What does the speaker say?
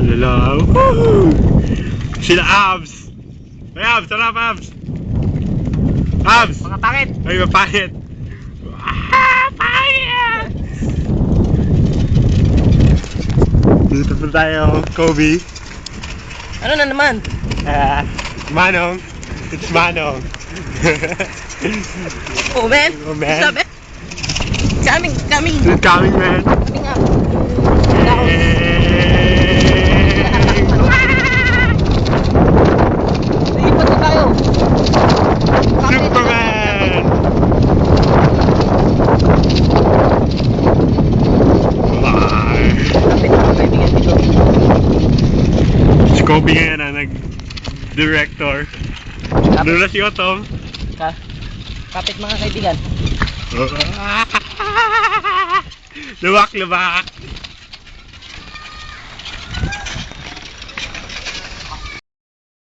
Lala. Woohoo! Sila Abs. Ay Abs, sarap Abs. Abs! Mga pangit! Ay, mapangit. Ah, pangit! Dito pa tayo, Kobe. Ano na naman? Manong. It's Manong. Oh man! Oh, man. Sabi? Coming! It's coming, man. Coming up! Iipot na tayo! Superman! Kapit mga kaibigan dito. Si Kobe ngayon ang nag-director. Doon na si Otong. Kapit mga kaibigan. Luwak.